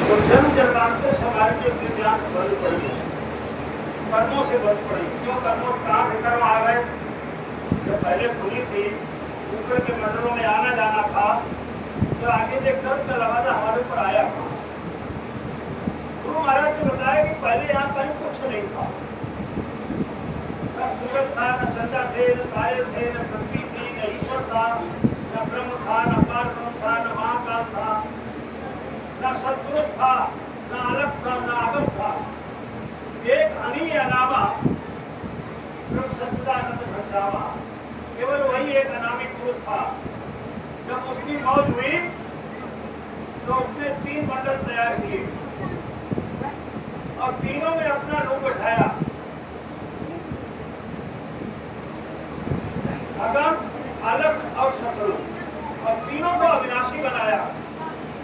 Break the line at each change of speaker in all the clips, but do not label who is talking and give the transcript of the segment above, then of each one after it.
जन्म जन्मांतर से हमारे जो विद्यान बल पड़ी है, कर्मों से बल पड़ी। क्यों कर्मों काम कर्म आ गए। जो पहले खुली थी, ऊपर के मंडलों में आना जाना था, तो आगे देख कर्म का लवादा हमारे ऊपर आया। गुरु महाराज ने बताया कि पहले यहाँ कहीं कुछ नहीं था, न सूरज था, न चंदा थे, न तारे थे, न पृथ्वी थी, न ईश्वर था, न ब्रह्म था, न पार ब्रह्म था, न महाकाल था, न सत्पुरुष था, न अलग था, न आगम था। एक अनी अनामा ब्रह्म सच्चिदानंद घनश्यामा, केवल वही एक अनामी पुरुष था। जब उसकी मौत हुई तो उसने 3 मंडल तैयार किए और तीनों में अपना रूप बैठाया। अगम, अलग और शत्रु, और तीनों को अविनाशी बनाया।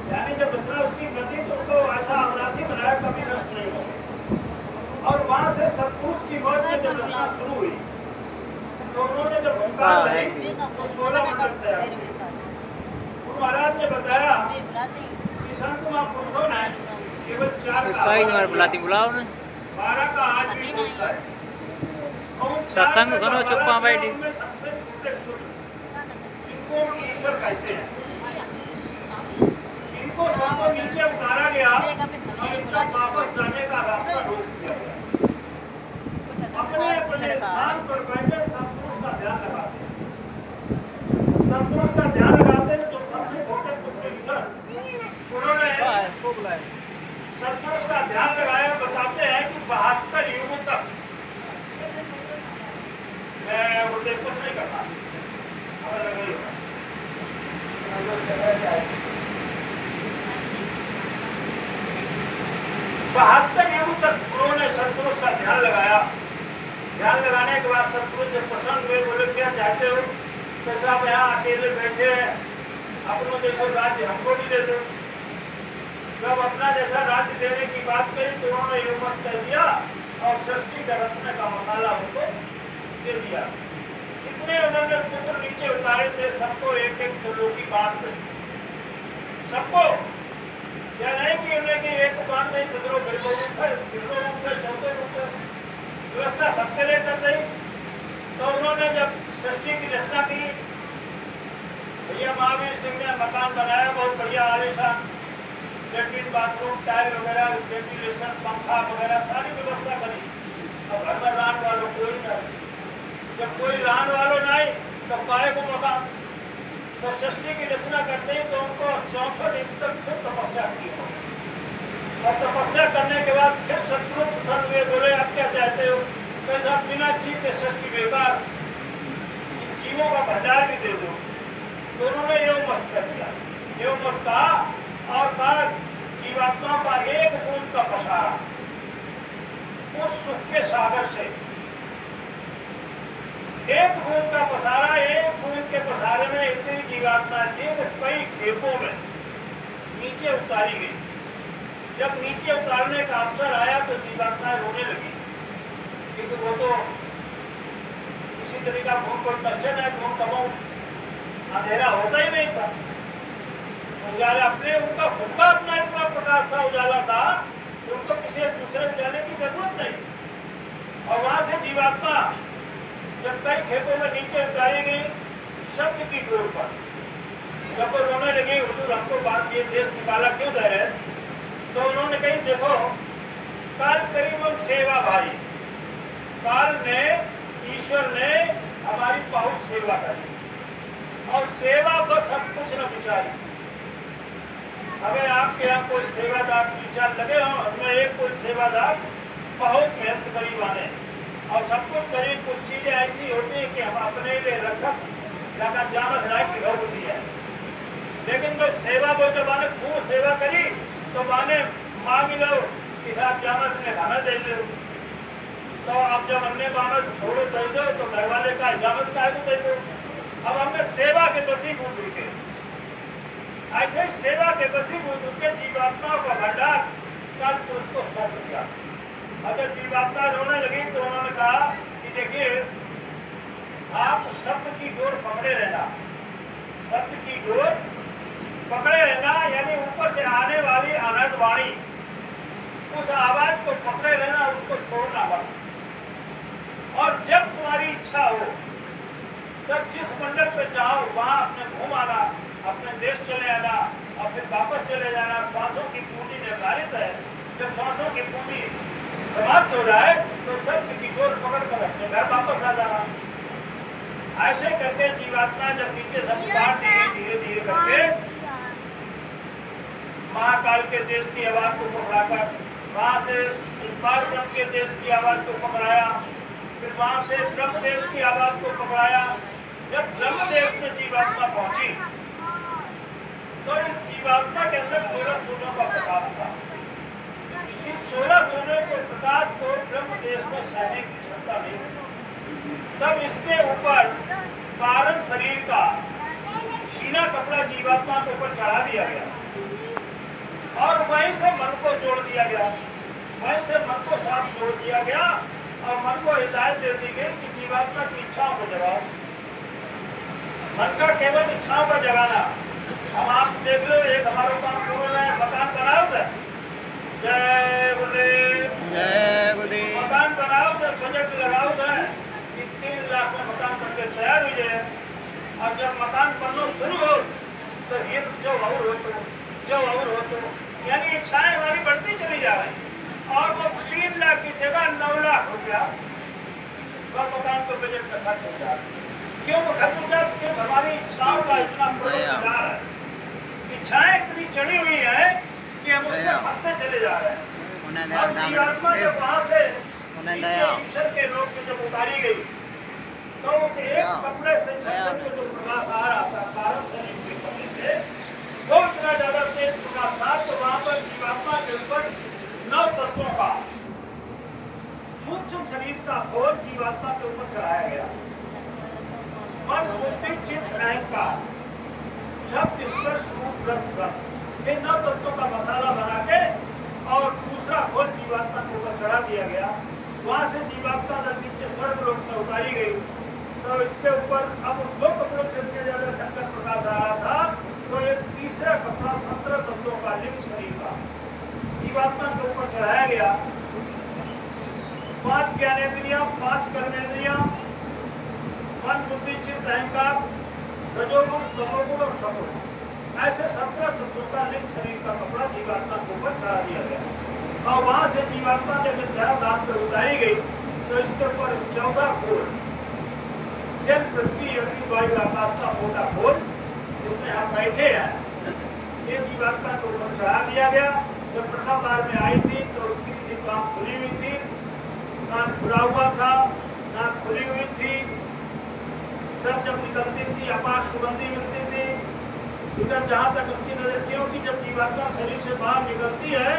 यानी जब रचना उसकी गति तो उनको ऐसा अविनाशी बनाया, कभी नष्ट नहीं हो। और वहां से सत्पुरुष की मौत में जब रचना शुरू हुई तो उन्होंने जब हुंकार दी तो 16 मंडल तैयार किए। गुरु महाराज ने बताया कि संत महापुरुषों ने केवल 4 का
बुलाती बुलाओ ना
12 का आज भी होता है।
सत्संग सुनो चुप्पा बैठी।
सबसे छोटे इनको ईश्वर कहते हैं। इनको सबको नीचे उतारा गया और इनका वापस जाने का रास्ता रोक दिया गया। अपने अपने स्थान पर बैठे सत्पुरुष का ध्यान लगाते हैं। सत्पुरुष का ध्यान लगाते हैं जो सबसे छोटे पुत्र ईश्वर, उन्होंने सत्पुरुष का ध्यान लगाया। बताते हैं कि 72 युगों तक मैं उसे कुछ नहीं करता। 72 युग तक उन्होंने सत्पुरुष का ध्यान लगाया। ध्यान लगाने के बाद सत्पुरुष जब प्रसन्न हुए, बोले क्या चाहते हो? तो साहब यहाँ अकेले बैठे हैं, अपनों जैसे राज्य हमको भी दे दो। जब अपना जैसा राज्य देने की बात करी तो उन्होंने ये मत कह दिया और सृष्टि का रचने का मसाला उनको दे दिया। जितने उन्होंने पुत्र नीचे उतारे थे सबको एक एक त्रिलोकी बांट दी। सबको या नहीं कि उन्हें कि एक बांट नहीं, कितनों रूप में चौथे रूप में व्यवस्था सबके लिए कर दी। तो उन्होंने जब सृष्टि की रचना की, भैया महावीर सिंह ने मकान बनाया, बहुत बढ़िया आलीशान, लेट्रिन बाथरूम, टाइल वगैरह, वेंटिलेशन, पंखा वगैरह सारी व्यवस्था करी। अब घर में रहने वालों कोई नहीं, जब कोई रहने वालों नहीं तो पाए को मकान। तो सृष्टि की रचना करते ही तो उनको 64 दिन तक फिर तपस्या की। और तपस्या करने के बाद फिर सत्पुरुष प्रसन्न हुए, बोले आप क्या चाहते हो? कैसा बिना जीव के सृष्टि बेकार, जीवों का भंडार भी दे दो। तो उन्होंने योग मस्त कर दिया। योग मस्त कहा और कहा जीवात्मा का एक बूंद का पसारा उस सुख के सागर से, एक बूंद का पसारा, एक बूंद के पसारे में इतनी जीवात्मा थी कि कई खेपों में नीचे उतारी गई। जब नीचे उतारने का अवसर आया तो जीवात्माएं रोने लगी, क्योंकि वो तो किसी तरीका भूम को क्वेश्चन है, भूम कमाऊ अंधेरा होता ही नहीं था। उजाला अपने उनका खुद का अपना इतना प्रकाश था, उजाला था, उनको किसी दूसरे जाने की जरूरत नहीं। और वहां से जीवात्मा जब कई खेतों में नीचे उतारी गई शब्द की डोर पर, जब वो रोने लगी, हुजूर हमको बात ये देश निकाला क्यों दे रहे? तो उन्होंने कही देखो काल करीबन सेवा भाई, काल ने, ईश्वर ने हमारी बहुत सेवा करी और सेवा बस हम कुछ न बिचारी। अगर आपके यहाँ कोई सेवादार 3-4 लगे हो, हमें एक कोई सेवादार बहुत मेहनत करी वाले और सब कुछ करी। कुछ चीजें ऐसी होती है कि हम अपने लिए रखक जाकर जामत राय की घर होती है, लेकिन जब सेवा को जब आने खूब सेवा करी तो माने मांग लो कि आप जामत ने हमें दे दो। तो अब जब हमने बामस थोड़े दे दो तो घर वाले का जामत का दे दो। अब हमने सेवा के बसीभूत हुए, ऐसे सेवा के बसीभूत के जीवात्माओं का भंडार कल पुरुष को सौंप दिया। अगर जीवात्मा रोने लगी तो उन्होंने कहा कि देखिए आप शब्द की डोर पकड़े रहना, शब्द की डोर पकड़े रहना, यानी ऊपर से आने वाली अनंत वाणी, उस आवाज को पकड़े रहना, उसको छोड़ना मत। और जब तुम्हारी इच्छा हो तब जिस मंडल पे चाहो वहां अपने घूम आना, अपने देश चले आना और फिर वापस चले जाना। श्वासों की पूंजी निर्धारित है, जब श्वासों की पूंजी समाप्त हो जाए तो सब की जोर पकड़ कर अपने घर वापस आ जाना। ऐसे करके जीवात्मा जब नीचे धम उतार देगी धीरे धीरे करके, महाकाल के देश की आवाज को पकड़ाकर वहां से ब्रह्म के देश की आवाज को पकड़ाया, फिर वहां से ब्रह्म देश की आवाज को पकड़ाया। जब ब्रह्म देश में जीवात्मा पहुंची तो इस जीवात्मा के अंदर 16 सूर्यों का प्रकाश था। इस 16 सूर्यों के प्रकाश को ब्रह्म देश में सहने की क्षमता नहीं थी। तब इसके ऊपर कारण शरीर का छीना कपड़ा जीवात्मा के ऊपर चढ़ा दिया गया और वहीं से मन को जोड़ दिया गया, वहीं से मन को साथ जोड़ दिया गया और मन को हिदायत दे दी गई कि जीवात्मा की इच्छाओं को जगाओ। मन का केवल इच्छाओं का जगाना। हम आप देख लो, एक हमारे पास पूर्व में मकान बनाओ थे, जय गुरुदेव,
जय गुरुदेव,
मकान बनाओ थे, बजट लगाओ थे कि 3 लाख में मकान बनकर तैयार हो जाए। और जब मकान बनना शुरू हो तो ये जो और हो तो यानी इच्छाएं हमारी बढ़ती चली जा रही और वो 3 लाख की जगह 9 लाख हो गया, वह मकान को बजट में खर्च हो जाए। क्यों खर्च हो जाए? क्यों? हमारी इच्छाओं का इतना प्रोग्राम है, इच्छाएं इतनी चढ़ी हुई है कि हम उसमें फंसते चले जा रहे हैं। और जीवात्मा जब वहां से ईश्वर के लोक में जब उतारी गई तो उस एक कपड़े से जो प्रकाश आ रहा था कारण शरीर के कपड़े से, वो इतना ज्यादा तेज प्रकाश था तो वहां पर जीवात्मा के ऊपर 9 तत्वों का सूक्ष्म शरीर का खोल जीवात्मा के ऊपर चढ़ाया गया। मन, बुद्धि, चित्त, अहंकार, शब्द, स्पर्श, रूप, रस, गंध, इन 9 तत्वों का मसाला बना के और दूसरा खोल जीवात्मा के ऊपर चढ़ा दिया गया। वहां से जीवात्मा जब नीचे स्वर्ग लोक में उतारी गई तो इसके ऊपर अब 2 कपड़ों से इतने ज्यादा शंकर प्रकाश आ रहा था तो एक तीसरा कपड़ा 17 तत्वों का लिंग शरीर का जीवात्मा के ऊपर चढ़ाया गया। 5 ज्ञानेंद्रियां, 5 कर्मेंद्रियां, मन, बुद्धि, चित्त, अहंकार, रजोगुण, तमोगुण और सतोगुण, ऐसे 17 तत्वों का लिंग शरीर का कपड़ा जीवात्मा के ऊपर चढ़ा दिया गया। और वहां से जीवात्मा जब धाम पर उतारी गई तो इसके ऊपर 14 खोल, जल, पृथ्वी, अग्नि, वायु, आकाश का मोटा खोल जिसमें हम बैठे हैं, ये जीवात्मा को ऊपर चढ़ा दिया गया। जब प्रथम बार में आई थी तो उसकी कान खुली हुई थी, कान खुला हुआ था, नाक खुली हुई थी। तब जब निकलती थी अपार सुगंधी मिलती थी इधर जहाँ तक उसकी नजर, क्योंकि जब जीवात्मा शरीर से बाहर निकलती है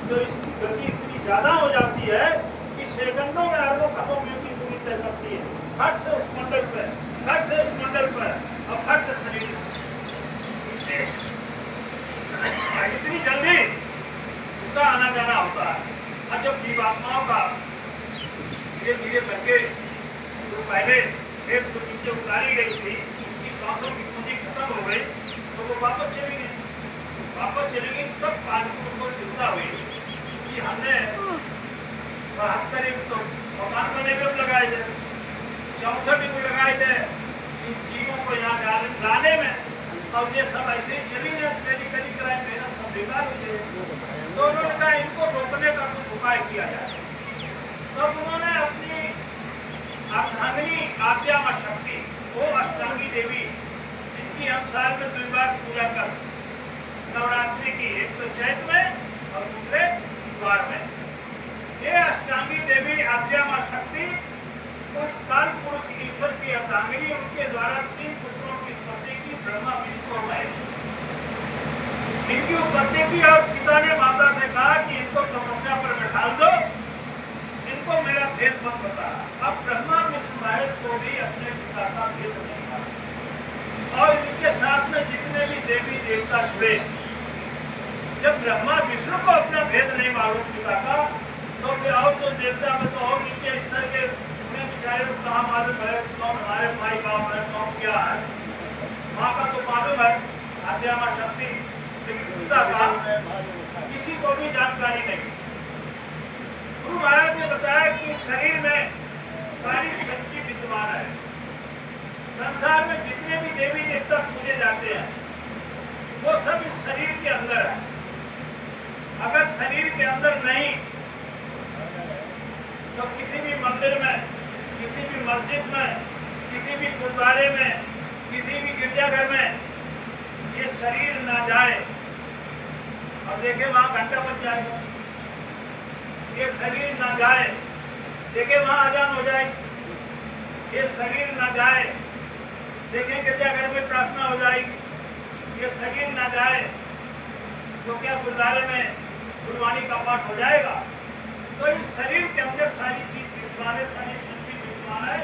तो इसकी गति इतनी ज्यादा हो जाती है कि सेकंडों में अरबों खतों मील की दूरी तय करती है। फट से उस मंडल पर, फट से उस मंडल पर और फट से शरीर, इतनी जल्दी उसका आना जाना होता है। और जब जीवात्माओं का धीरे धीरे करके जो पहले फिर तो नीचे उतारी गई थी कि श्वासों की पूंजी खत्म हो गई तो वो वापस चली गई। तब कानपुर को चिंता हुई कि हमने 72 यूं तो मकान बने में लगाए थे, 64 यूं लगाए थे इन जीवों को यहाँ लाने में, और ये सब ऐसे ही चली जाए, मेडिकली कराए, मेहनत सब बेकार हो जाए। तो उन्होंने कहा इनको रोकने का कुछ उपाय किया जाए। तब उन्होंने अपनी अर्धांगिनी आद्या शक्ति, वो अष्टांगी देवी जिनकी हम साल में 2 बार पूजा कर नवरात्रि की, एक तो चैत में और दूसरे द्वार में, ये अष्टांगी देवी आद्या शक्ति उस काल पुरुष ईश्वर की अर्धांगिनी, उनके द्वारा 3 पुत्रों की उत्पत्ति की, ब्रह्मा, विष्णु और महेश। इनकी उत्पत्ति की और पिता ने माता से कहा कि इनको तपस्या पर बैठा दो, इनको मेरा भेद मत बता। अब ब्रह्मा, विष्णु, महेश को भी अपने पिता का भेद नहीं था और इनके साथ में जितने भी देवी देवता जुड़े, जब ब्रह्मा विष्णु को अपना भेद नहीं मालूम पिता का, तो फिर और तो देवता में तो और नीचे स्तर के उन्हें बेचारे को कहाँ मालूम है कौन हमारे भाई बाप है, कौन क्या है। माँ का तो मालूम है, आद्यामा शक्ति, लेकिन पिता का किसी को भी जानकारी नहीं। गुरु महाराज ने बताया कि शरीर में सारी शक्ति विद्यमान है। संसार में जितने भी देवी देवता पूजे जाते हैं वो सब इस शरीर के अंदर है। अगर शरीर के अंदर नहीं तो किसी भी मंदिर में, किसी भी मस्जिद में, किसी भी गुरुद्वारे में, किसी भी गिरजाघर में ये शरीर ना जाए और देखे वहां घंटा बज जाएगा। ये शरीर ना जाए, देखे वहां अजान हो जाएगी। ये शरीर ना जाए, देखें गिरजाघर में प्रार्थना हो जाएगी। ये शरीर ना जाए तो क्या गुरुद्वारे में गुरबानी का पाठ हो जाएगा। तो इस शरीर के अंदर सारी चीज विद्यमान है, सारी शक्ति विद्यमान है।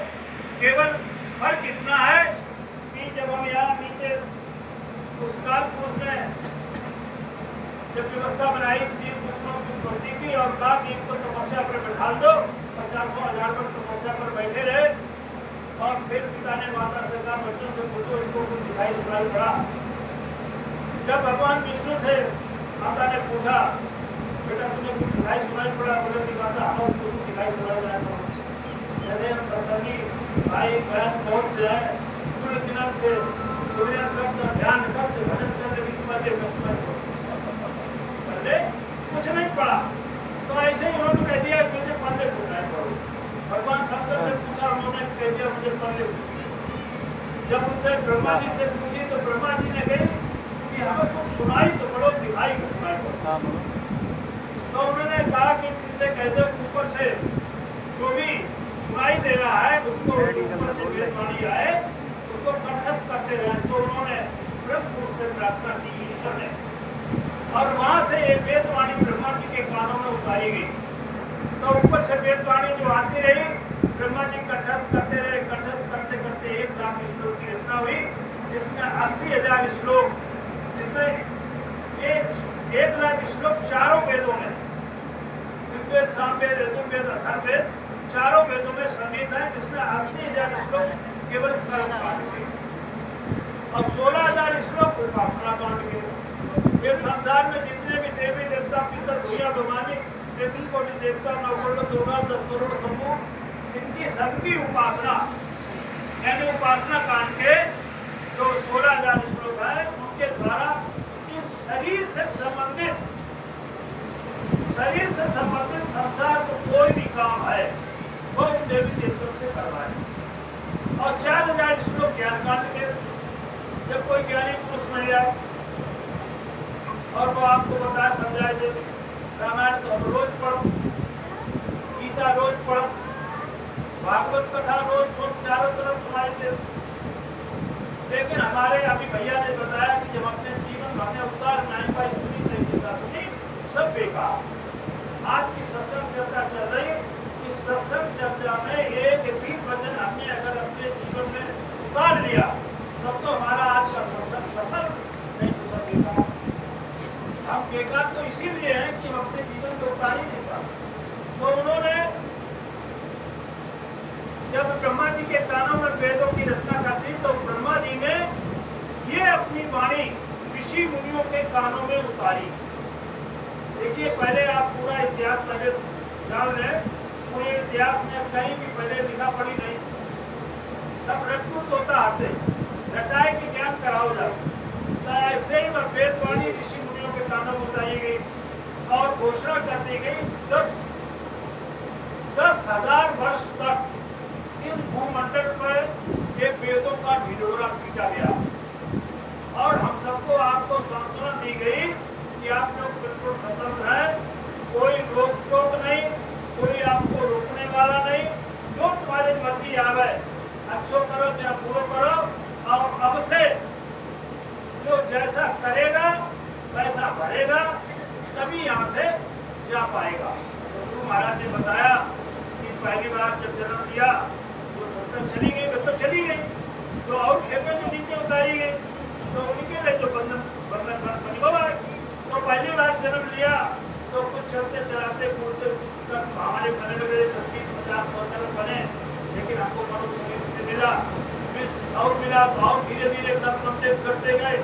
केवल फर्क इतना है कि जब हम यहाँ नीचे उस काल पुरुष ने जब व्यवस्था बनाई जीव भक्ति की और कहा कि इनको तपस्या पर बैठा दो, 50,000 पर तपस्या पर बैठे रहे। और फिर पिता ने माता से कहा बच्चों से पूछो इनको कुछ दिखाई सुनाई पड़ा। जब भगवान विष्णु से माता ने पूछा बेटा तुम्हें कुछ दिखाई सुनाई पड़ा, बोले कि माता हमें कुछ दिखाई सुनाई पड़ा। कहते हम सत्संगी भाई बहन बहुत जो है कुल दिनों से सूर्य करते ध्यान करते भजन करते पहले कुछ नहीं पड़ा। तो ऐसे ही उन्होंने कह दिया मुझे पढ़ने कुछ नहीं पढ़ो। भगवान शंकर से पूछा, उन्होंने कह दिया मुझे पढ़ने। जब उनसे ब्रह्मा जी से पूछी तो ब्रह्मा जी ने कही कि हमें कुछ सुनाई तो पड़ो, दिखाई कुछ सुनाई पड़ो। तो उन्होंने कहा कि तुमसे कहते ऊपर से जो भी सुनाई दे रहा है उसको ऊपर से वेदवाणी आए उसको कंठस्थ करते रहे। तो उन्होंने ब्रह्म से प्रार्थना की ईश्वर ने, और वहां से एक वेदवाणी ब्रह्मा जी के कानों में उतारी गई। तो ऊपर से वेदवाणी जो आती रही, ब्रह्मा जी कंठस्थ करते रहे। कंठस्थ करते करते 1 लाख श्लोक की रचना हुई, जिसमें 80,000 श्लोक, जिसमें 1 लाख श्लोक चारों वेदों में, ऋग्वेद, सामवेद, यजुर्वेद, अथर्ववेद, चारों वेदों में समेत है। जिसमें 80,000 श्लोक केवल कर्म कांड के और 16,000 श्लोक उपासना कांड के। वे संसार में जितने भी देवी देवता, पितर, भैया, भवानी, 33 कोटि देवता, 9 करोड़ दुर्गा, 10 करोड़ समूह, इनकी सबकी उपासना यानी उपासना कांड के जो 16,000 श्लोक है उनके द्वारा इस शरीर से संबंधित संसार को कोई भी काम है वो उन देवी देवताओं से करवाए। और 4,000 श्लोक ज्ञान कांड के। जब कोई ज्ञानी पुरुष मिल जाए और वो आपको बताए समझाए दे, रामायण तो हम रोज पढ़ो, गीता रोज पढ़ो, भागवत कथा रोज सुन, चारों तरफ सुनाई दे। लेकिन हमारे अभी भैया ने बताया कि जब अपने जीवन में हमने उतार नहीं पाई, सुनी नहीं गीता सुनी, सब बेकार। आज की सत्संग चर्चा चल रही, इस सत्संग चर्चा में एक भी वचन हमने अगर अपने जीवन में उतार लिया तब तो हमारा आज का सत्संग सफल नहीं हो सकेगा। हम बेकार तो इसीलिए है कि हम अपने जीवन में उतार ही नहीं पाते। तो उन्होंने जब ब्रह्मा जी के कानों में वेदों की रचना कर दी तो ब्रह्मा जी ने ये अपनी वाणी ऋषि मुनियों के कानों में उतारी। देखिए पहले आप पूरा इतिहास पहले जान लें, पूरे इतिहास में कहीं भी पहले लिखा पढ़ी नहीं, सब रटपूत होता आते रटाए के ज्ञान कराओ जाओ। तो ऐसे ही वेदवाणी ऋषि मुनियों के कानों में उतारी गई और घोषणा कर दी गई 10,000 वर्ष तक इस भूमंडल पर ये वेदों का ढिढोरा पीटा गया। और हम सबको आपको सांत्वना दी गई कि आप लोग बिल्कुल स्वतंत्र हैं, कोई रोक टोक नहीं, कोई आपको रोकने वाला नहीं, जो तुम्हारी मर्जी आवे अच्छो करो या बुरो करो। और अब से जो जैसा करेगा वैसा भरेगा, तभी यहाँ से जा पाएगा। तो गुरु महाराज ने बताया कि पहली बार जब जन्म लिया तो सोचकर चली गई, वे तो चली गई, तो और खेपे जो नीचे उतारी गई तो उनके लिए जो बंधन बन गए। तो पहली बार जन्म लिया तो कुछ चलते चलाते बोलते कुछ हमारे बने लगे 10, 20, 50 जन्म बने, लेकिन हमको मनुष्य से मिला और मिला और धीरे धीरे करते गए,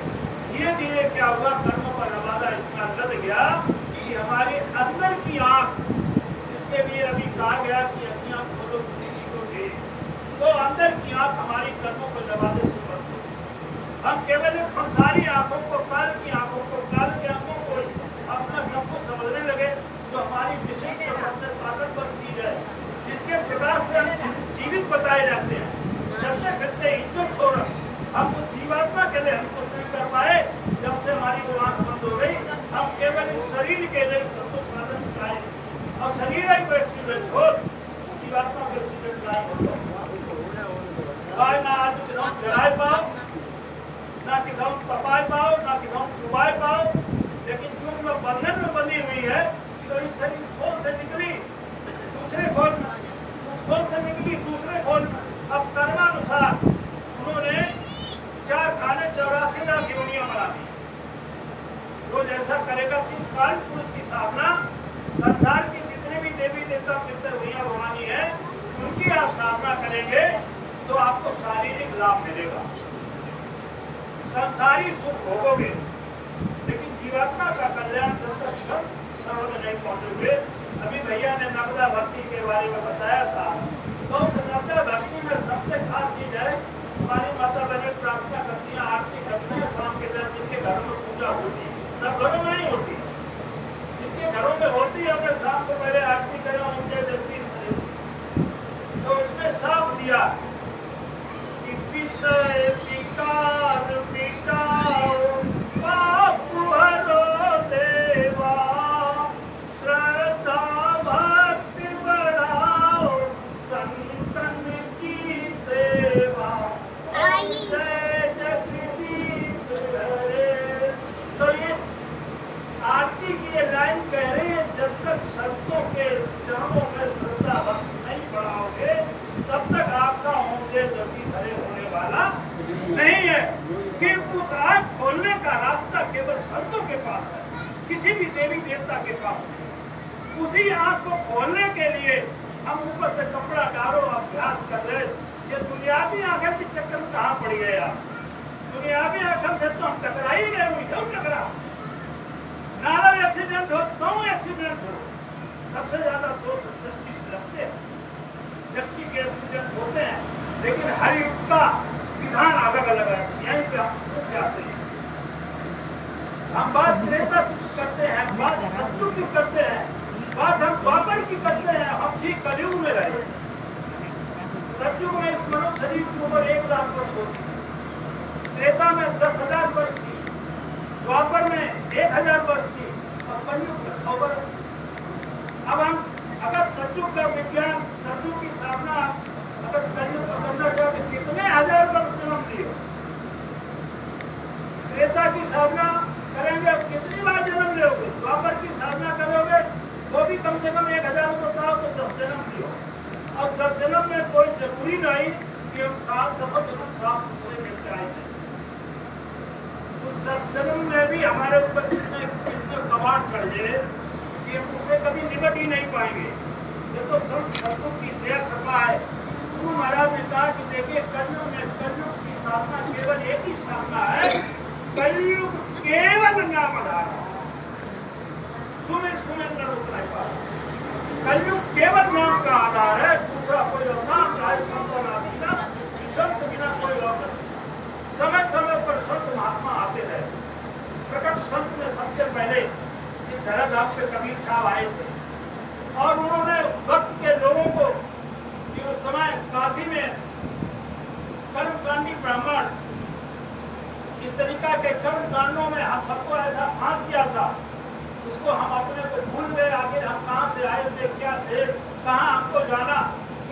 धीरे धीरे क्या हुआ, कर्मों का नवादा इतना लद गया कि हमारे अंदर की आंख, जिसके लिए अभी कहा गया कि अपनी आंख खोलो किसी को दे, तो अंदर की आंख हमारी कर्मों के नवादे से बंद हो। हम केवल एक संसारी आंखों को, काल की आंखों को, काल के आंखों को अपना सब कुछ समझने लगे, जो हमारी विशिष्ट सबसे ताकतवर चीज है, जिसके प्रकाश से हम जीवित बताए जाते हैं। चलते फिरते इज्जत छोड़ हम उस जीवात्मा के लिए हम कुछ नहीं कर पाए। जब से हमारी वो आंख बंद हो गई, हम केवल इस शरीर के लिए सब कुछ साधन पाए, और शरीर ही को एक्सीडेंट हो, जीवात्मा को एक्सीडेंट ना हो, ना आज किसान चलाए पाओ, ना किसान तपाए पाओ, ना किसान डुबाए पाओ। लेकिन चूंकि वो बंधन में बंधी हुई है, तो इस शरीर खोल से निकली दूसरे खोल में, उस खोल से निकली दूसरे खोल में। अब कर्मानुसार उन्होंने 4 खाने 84 लाख योनियां बना दी। वो जैसा करेगा कि काल पुरुष की साधना, संसार के जितने भी देवी देवता पितर भैया भवानी है, उनकी आप साधना करेंगे तो आपको शारीरिक लाभ मिलेगा, संसारी सुख भोगोगे। लेकिन जीवात्मा का कल्याण जब तक संत सर्व में नहीं पहुंचोगे। अभी भैया ने नवदा भक्ति के बारे में बताया था, तो उस नवदा भक्ति में सबसे खास चीज है, हमारी माता बहनें प्रार्थना करती हैं, आरती करती हैं शाम के टाइम, जिनके घरों में पूजा होती है, सब घरों में नहीं होती, जिनके घरों में होती है, हमने शाम को पहले आरती करें और उनके जल्दी तो उसमें साफ दिया कि विषय विकार मिटाओ बापू हरो देवा, श्रद्धा भक्ति बढ़ाओ संतन की सेवा, जय जगदीश हरे। तो ये आरती की ये लाइन कह रही है, जब तक संतों के चरणों में श्रद्धा भक्ति नहीं बढ़ाओगे, तब तक आपका होंगे जगदीश हरे होने वाला नहीं है। कि उस आँख खोलने का रास्ता केवल संतों के पास है, किसी भी देवी देवता के पास नहीं। उसी आँख को खोलने के लिए हम ऊपर से कपड़ा डालो अभ्यास कर रहे। ये दुनियावी आंखें के चक्कर में कहाँ पड़ गए आप? दुनियावी आंखों से तो हम टकरा ही गए, हुई क्यों टकरा? नाला एक्सीडेंट हो तो एक्सीडेंट हो, सबसे ज्यादा दोस्त दृष्टि से लगते हैं, दृष्टि के एक्सीडेंट होते हैं। लेकिन हर युग का विधान अलग अलग है, यहीं पे हम जाते हैं। हम बात त्रेता की करते हैं, बात सतयुग की करते हैं, बात हम द्वापर की करते हैं। हम ठीक कलयुग में रहे। सतयुग में इस मनुष्य शरीर की उम्र 1 लाख वर्ष होती है, त्रेता में 10,000 वर्ष थी, द्वापर में 1000 वर्ष थी, और कलयुग में 100 वर्ष। अब हम अगर सतयुग का विज्ञान, सतयुग की साधना अगर कलयुग को करना चाहो तो कितने हजार वर्ष जन्म लिए। त्रेता की साधना करेंगे अब कितनी बार जन्म लोगे? द्वापर की साधना करोगे वो भी कम से कम 1000 बताओ तो 10 जन्म लियो। और 10 जन्म में कोई जरूरी नहीं कि हम 7 दफा जन्म 7 पूरे मिलते आए थे। उस 10 जन्म में भी हमारे ऊपर कितने कबाड़ चढ़ जाए कि हम उससे कभी निपट ही नहीं पाएंगे। ये तो सब सतयुग की दया कृपा है। गुरु महाराज ने कहा कि देखिए कलयुग की साधना केवल एक ही साधना है, कलयुग केवल नाम आधार, सुमिर सुमिर न रुक नहीं पा। कलयुग केवल नाम का आधार है, दूसरा कोई और नाम चाहे संत बिना कोई और नहीं। समय समय पर संत महात्मा आते रहे। प्रकट संत में सबसे पहले धराधाम से कबीर साहब आए थे, और उन्होंने उस वक्त के लोगों को कि उस समय काशी में कर्मकांडी ब्राह्मण इस तरीका के कर्म कांडों में हम सबको ऐसा फांस दिया था, उसको हम अपने को भूल गए। आखिर हम कहाँ से आए थे, क्या थे, कहाँ हमको जाना,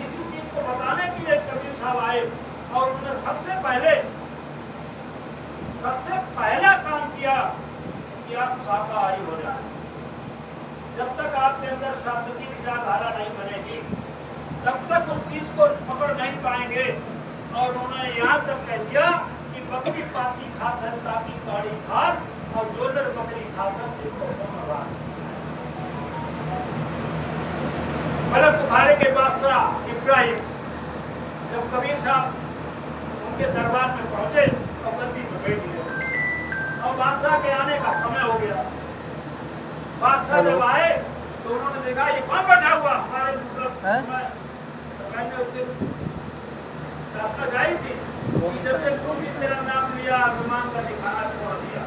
इसी चीज को बताने के लिए कबीर साहब आए। और उन्होंने सबसे पहला काम किया कि आप शाकाहारी हो जाए। जब तक आपके अंदर शब्द की विचारधारा नहीं बनेगी, तब तक उस चीज को पकड़ नहीं पाएंगे। और उन्होंने यहाँ तक कह दिया कि बकरी पाती खाकर ताकि काड़ी खाद, और जोलर बकरी खाकर जिनको फलक बुखारे के बादशाह इब्राहिम जब कबीर साहब उनके दरबार में पहुंचे और गद्दी में बैठ गए, और बादशाह के आने का समय हो गया। बादशाह जब आए तो उन्होंने देखा ये कौन बैठा हुआ हमारे मैंने उसके प्रार्थना गाई थी कि जब से तुम भी तेरा नाम लिया अभिमान का दिखाना छोड़ दिया।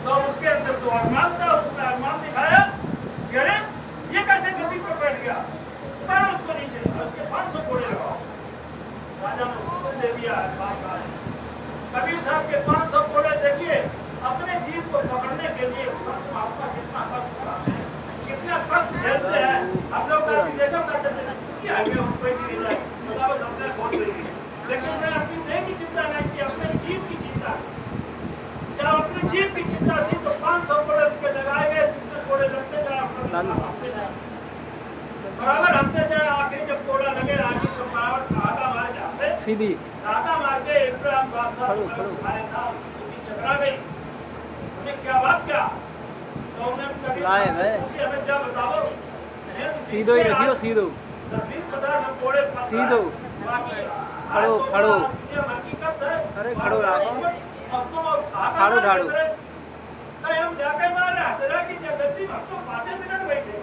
तो उसके अंदर तो अभिमान था, उसने अभिमान दिखाया कि अरे ये कैसे गद्दी पर बैठ गया, उतारो उसको नीचे, उसके 500 कोड़े लगाओ। राजा ने उसको दे दिया। कबीर साहब के 500 कोड़े देखिए, अपने जीव को पकड़ने के लिए संत महात्मा कितना कष्ट उठाते हैं, कितना कष्ट झेलते हैं। हम लोग का देखा करते थे कि आगे हम कोई गिर जाए मतलब हमने बहुत देगी, लेकिन मैं अपनी देह की चिंता नहीं की, अपने जीव की चिंता। जब अपने जीव की चिंता थी तो 500 कोड़े उनके लगाए गए, जितने कोड़े लगते जाए बराबर हंसते जाए। आखिर जब कोड़ा लगे आगे तो बराबर आधा मार जाते
सीधी
आधा मार के इब्राहिम बादशाह उठाया था, उसकी चकरा गई। उन्हें क्या बात क्या तो उन्हें कभी हमें क्या बताओ,
सीधो ही रखियो, सीधो
20-50 में कोड़े
सीधो खड़ो खड़ो
हकीकत है।
अरे खड़ो रखो,
अब तुम
ठाड़ो ठाड़ो
हम जाके मारे हजरा की जगती हम तो 5 मिनट बैठे,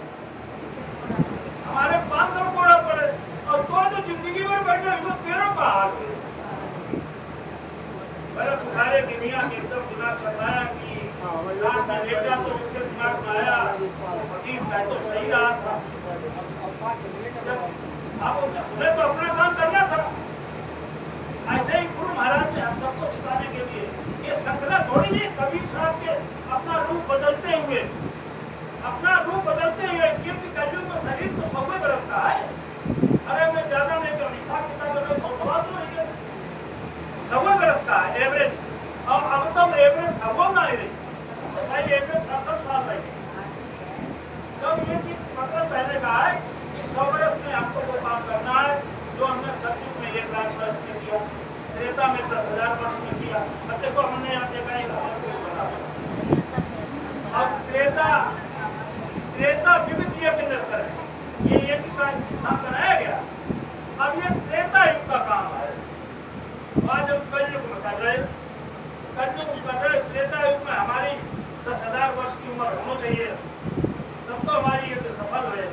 हमारे 500 कोड़ा पड़े और तो जिंदगी भर बैठे तो तेरों का हाल है। मेरे तुम्हारे दुनिया में एकदम दिमाग चल रहा है कि रात में लेटा तो उसके दिमाग में आया फकीर का तो सही रहा था। अब उन्हें तो अपना काम करना था। ऐसे ही गुरु महाराज ने हम सबको छिपाने के लिए ये संकला थोड़ी है कबीर साहब के अपना रूप बदलते हुए, क्योंकि कलयुग में शरीर तो 100 बरस का है। अरे मैं ज्यादा नहीं तो हिसाब किताब में तो सवाल तो नहीं है, 100 बरस का है एवरेज। और अब तो एवरेज 100 ना है, बताइए एवरेज 67 साल रही। तब ये चीज मतलब पहले कहा है कि 100 बरस में हमको वो काम करना है जो हमने सतयुग में 1 लाख वर्ष में किया, त्रेता में 10,000 वर्ष में किया। अब देखो हमने यहाँ देखा अब त्रेता विविध यज्ञ निर्तर है, ये यज्ञ का स्थान बनाया गया। अब ये त्रेता युग का काम है। आज हम कलयुग में कर रहे, त्रेता युग में हमारी 10,000 वर्ष की उम्र होनी चाहिए, तब तो हमारी यज्ञ सफल हुए।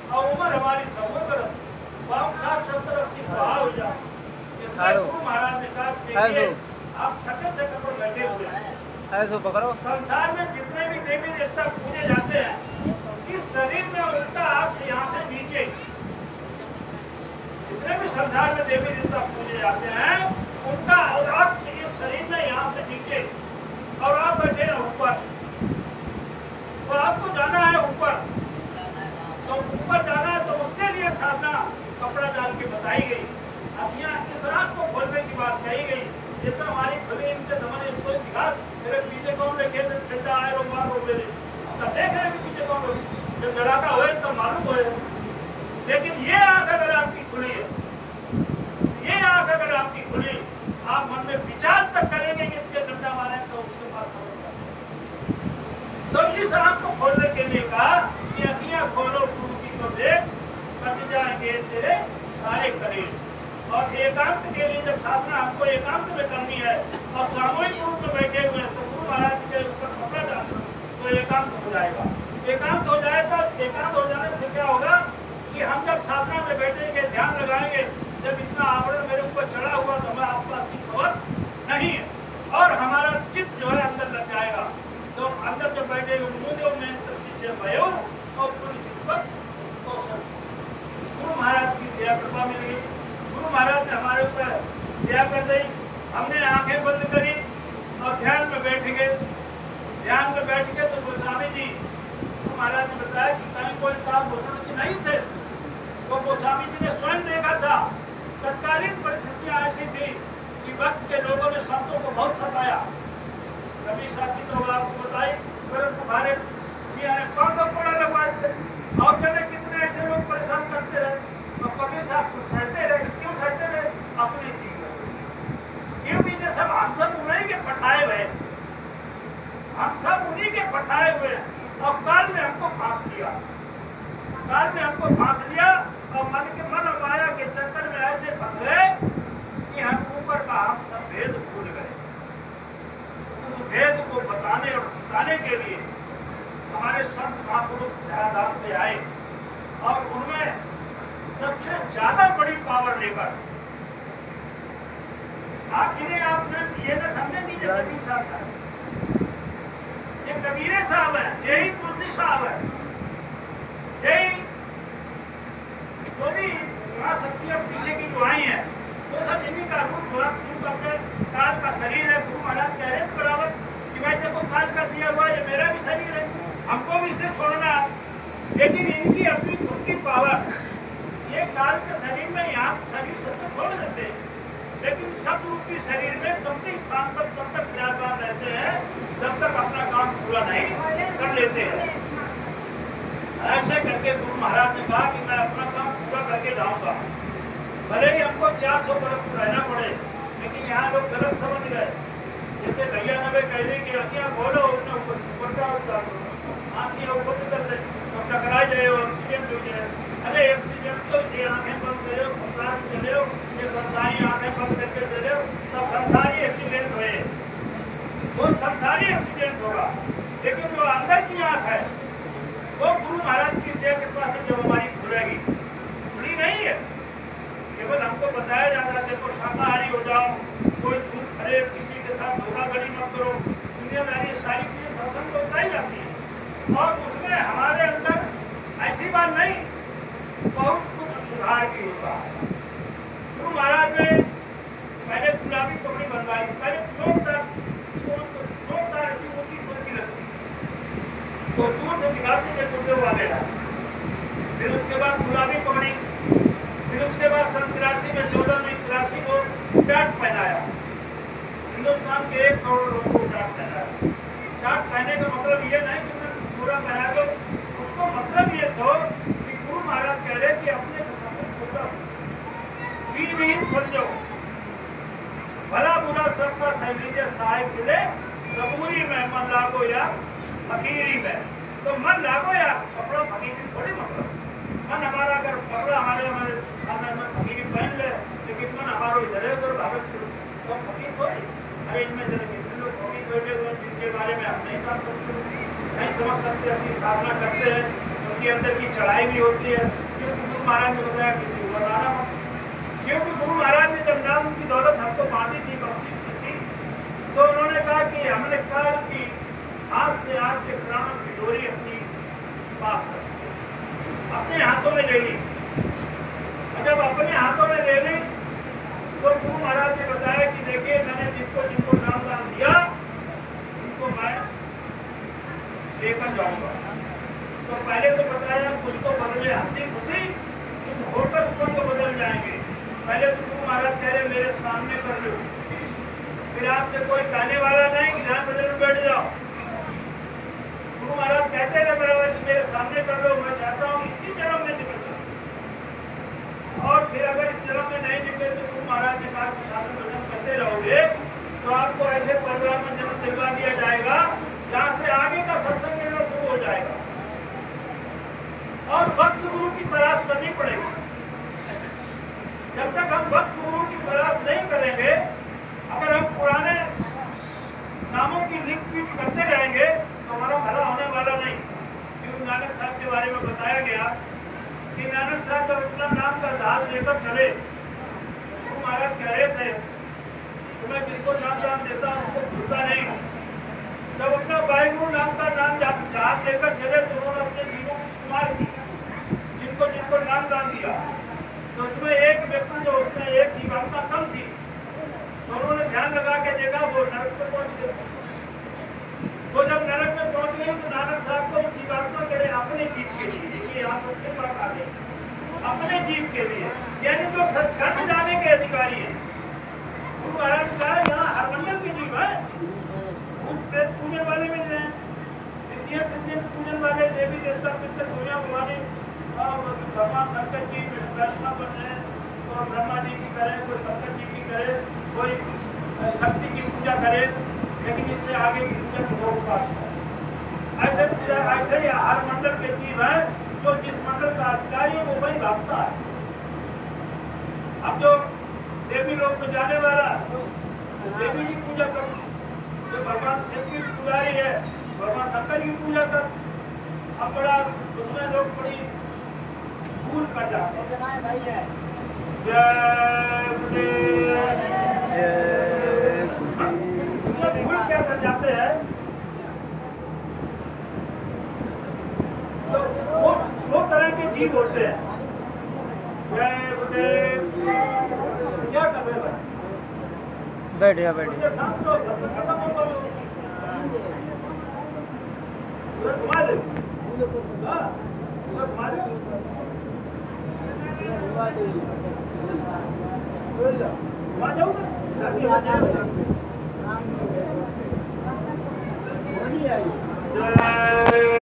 और उम्र हमारी 100 बरस 60-70-80 हो जाए। इसलिए गुरु महाराज ने कहा देखिए आप छठे चक्र पर बैठे हुए हैं,
ऐसो पकड़ो।
संसार में जितने भी देवी देवता पूजे जाते हैं इस शरीर में उनका अक्ष यहाँ से नीचे, जितने भी संसार में देवी देवता पूजे जाते हैं उनका अक्ष इस शरीर में यहाँ से नीचे, और आप बैठे हैं ऊपर। तो आपको जाना है ऊपर, तो ऊपर जाना है तो उसके लिए साधना कपड़ा डाल के बताई गई। अब यहाँ इस रात को खोलने की बात कही गई, जितना हमारी खुले इनके जमाने कोई दिखा मेरे पीछे कौन देखे ठंडा आए रो मार रो मेरे तब देख रहे हैं पीछे कौन लोग जब लड़ाका हुए तब मालूम हुए। लेकिन ये आंख अगर आपकी खुली है, ये आंख अगर आपकी खुली, आप मन में विचार तक करेंगे कि इसके डंडा मारे तो उसके पास तो इस आंख को खोलने के लिए कहा कि अखियां खोलो गुरु जी को देख, कट जाएंगे तेरे सारे करें। और एकांत के लिए जब साधना हमको एकांत में करनी है और सामूहिक रूप में बैठे हुए हैं तो गुरु महाराज के ऊपर कपड़ा डालना तो एकांत हो जाएगा। एकांत हो जाए तो एकांत हो जाने से क्या होगा कि हम जब साधना में बैठेंगे, ध्यान लगाएंगे, जब इतना आवरण मेरे ऊपर चढ़ा हुआ तो हमें आसपास की खबर नहीं है और हमारा चित्त जो है अंदर लग जाएगा। तो अंदर जब बैठे और पूरी चित्त गुरु महाराज की दया कृपा मिल गई। गुरु महाराज ने हमारे ऊपर दया कर दी, हमने आंखें बंद करी और ध्यान में बैठ गए। ध्यान में बैठ गए तो गोस्वामी जी गुरु महाराज ने बताया कि कहीं कोई काम गोस्वामी जी नहीं थे, तो गोस्वामी जी ने स्वयं देखा था। तत्कालीन परिस्थितियां ऐसी थी कि वक्त के लोगों ने संतों को बहुत सताया। कभी साथी तो आपको बताई तुम्हारे पड़ा लगवाए थे और कहते कितने ऐसे लोग परेशान करते रहे और कभी साहब सहते रहे। क्यों सहते रहे? अपनी चीज क्योंकि ये सब हम सब उन्हीं के पठाए हुए, हम सब उन्हीं के पठाए हुए और काल ने हमको फांस लिया, काल ने हमको फांस लिया और मन और माया के चक्कर में ऐसे फंस गए कि हम ऊपर का हम सब भेद भूल गए। उस भेद को दिखाने के लिए हमारे संत महापुरुष धराधाम पे आए और उनमें सबसे ज्यादा बड़ी पावर लेकर आखिर आपने ये ना समझे कि ये कबीर साहब है, ये कबीरे साहब है, यही तुलसी साहब है, यही जो भी शक्तियां पीछे की जो आई है वो सब इन्हीं का रूप अपने काल का शरीर है। गुरु महाराज कह रहे हैं बराबर कि भाई देखो काल का दिया हुआ ये मेरा भी शरीर है, हमको भी इसे छोड़ना, लेकिन इनकी अपनी खुद की पावर, ये काल के शरीर में यहाँ शरीर सब तो छोड़ देते हैं, लेकिन सब रूपी शरीर में तब तक स्थान पर तब तक विराजमान रहते हैं जब तक अपना काम पूरा नहीं कर लेते हैं। ऐसे करके गुरु महाराज ने कहा कि मैं अपना काम पूरा करके जाऊंगा, भले ही हमको 400 बरस रहना पड़े, लेकिन यहाँ लोग गलत समझ गए। जैसे भैया नबे कह रहे कि अखियाँ खोलो ऊपर का आँखियाँ ऊपर कर ले तो टकरा जाए, एक्सीडेंट हो जाए। अरे एक्सीडेंट तो ये आँखें बंद करे हो, संसार में चले हो, ये संसारी आँखें बंद करके चले हो तब संसारी एक्सीडेंट हुए, वो संसारी एक्सीडेंट होगा। लेकिन जो अंदर की आँख है वो गुरु महाराज की दया के पास जब हमारी खुलेगी, खुली नहीं है। केवल हमको बताया जाता है देखो शाकाहारी हो जाओ, कोई दूध खरे, किसी के साथ धोखाधड़ी मत करो, दुनियादारी सारी चीजें सत्संग को बताई जाती है और उसमें हमारे अंदर ऐसी बात नहीं, बहुत कुछ सुधार की होता है। गुरु महाराज ने पहले गुलाबी पगड़ी बनवाई, पहले नोकदार ऐसी ऊंची चोटी लगती तो दूर से दिखाते थे कुत्ते वाले, फिर उसके बाद गुलाबी पगड़ी, फिर उसके बाद सन 83 में 14 में 83 को टाट पहनाया। हिंदुस्तान के 1 करोड़ लोगों को टाट पहनाया। टाट पहने का मतलब ये नहीं कि मैं पूरा पहना दो, उसको मतलब ये था कि गुरु महाराज कह रहे कि अपने को सब छोटा विहीन समझो, भला बुरा सबका सह लीजिए साहिब मिले, सबूरी में मन लागो या फकीरी में। तो मन लागो या कपड़ा फकीरी थोड़ी मतलब, मन हमारा अगर कपड़ा हमारे में फकीरी पहन ले, लेकिन मन हमारा इधर है उधर भागत तो फकीर थोड़ी। अरे इनमें जरा कितने लोग फकीर बैठे हुए जिनके बारे में हम नहीं जान सकते, नहीं समझ सकते, अपनी साधना करते हैं, उनके अंदर की चढ़ाई भी होती है। क्योंकि गुरु महाराज ने बताया किसी को बताना मत, क्योंकि गुरु महाराज ने जब नाम की दौलत हमको बांधी थी, बख्शीश की थी, तो उन्होंने कहा कि हमने कहा कि हाथ से आपके प्राणों की डोरी अपनी पास कर, अपने हाथों में ले ली। जब अपने हाथों में ले ली तो गुरु महाराज ने बताया कि देखिए मैंने जिनको नाम दान दिया उनको मैं लेकर जाऊंगा। तो पहले तो बताया कुछ तो बदले हंसी खुशी, कुछ होकर कुछ तो बदल जाएंगे। पहले तो गुरु महाराज कह रहे मेरे सामने कर लो, फिर आपसे कोई कहने वाला नहीं कि ध्यान बदल में बैठ जाओ। गुरु महाराज कहते रहे बराबर कि मेरे सामने कर लो, मैं चाहता हूँ इसी जन्म में निकल जाओ, और फिर अगर इस जन्म में नहीं निकले तो गुरु महाराज ने कहा कि साधन भजन करते रहोगे तो आपको ऐसे परिवार में जन्म दिलवा दिया जाएगा जहाँ से आगे का सत्संग मिलना शुरू हो जाएगा, और भक्त गुरु की तलाश करनी पड़ेगी। जब तक हम भक्त गुरु की तलाश नहीं करेंगे, अगर हम पुराने नामों की लिख पीट करते रहेंगे तो हमारा भला होने वाला नहीं। गुरु नानक साहब के बारे में बताया गया कि नानक साहब जब अपना नाम का दाल लेकर चले, गुरु महाराज कह रहे थे तुम्हें जिसको नाम दान देता हूं उसको भूलता नहीं। जब अपना वाहिगुरु नाम का नाम जहाज लेकर चले तो उन्होंने अपने जीवों की शुमार की, जिनको जिनको नाम दान दिया, तो उसमें एक व्यक्ति जो उसमें एक जीवात्मा कम थी, तो उन्होंने ध्यान लगा के देखा वो नरक में पहुंच गए। तो जब नरक में पहुंच गई तो नानक साहब को जीवात्मा करे अपने जीव के लिए, देखिए यहाँ उसके पास आ गए अपने जीव के लिए, यानी जो सचखंड जाने के अधिकारी है। गुरु महाराज का यहाँ हरमंडल के जीव है, पूजन वाले मिल रहे हैं, द्वितीय सिद्धि पूजन वाले, देवी देवता पितर दुनिया भगवानी, भगवान शंकर जी वैष्णव बन रहे हैं, तो ब्रह्मा जी की करे, कोई शंकर जी की करे, कोई शक्ति की पूजा करे, लेकिन इससे आगे की पूजा को उपासना। ऐसे पूजा ऐसे ही हर मंडल के जीव है, जो जिस मंडल का अधिकारी है वो वही भागता है। अब जो देवी लोक में जाने वाला देवी की पूजा करो, जो भगवान शिव की पुजारी है भगवान शंकर की पूजा कर। अब बड़ा उसमें लोग बड़ी भूल कर जाते हैं। जय गुरुदेव। उसमें भूल क्या कर जाते हैं, तो वो दो तरह के जीव होते हैं। जय गुरुदेव। क्या कर रहे हैं?
बैठिया बैठिया
मुझे सांस लो, सब खत्म हो गया। उधर घुमा दे। हाँ, उधर घुमा दे। घुमा जाओ ना। जय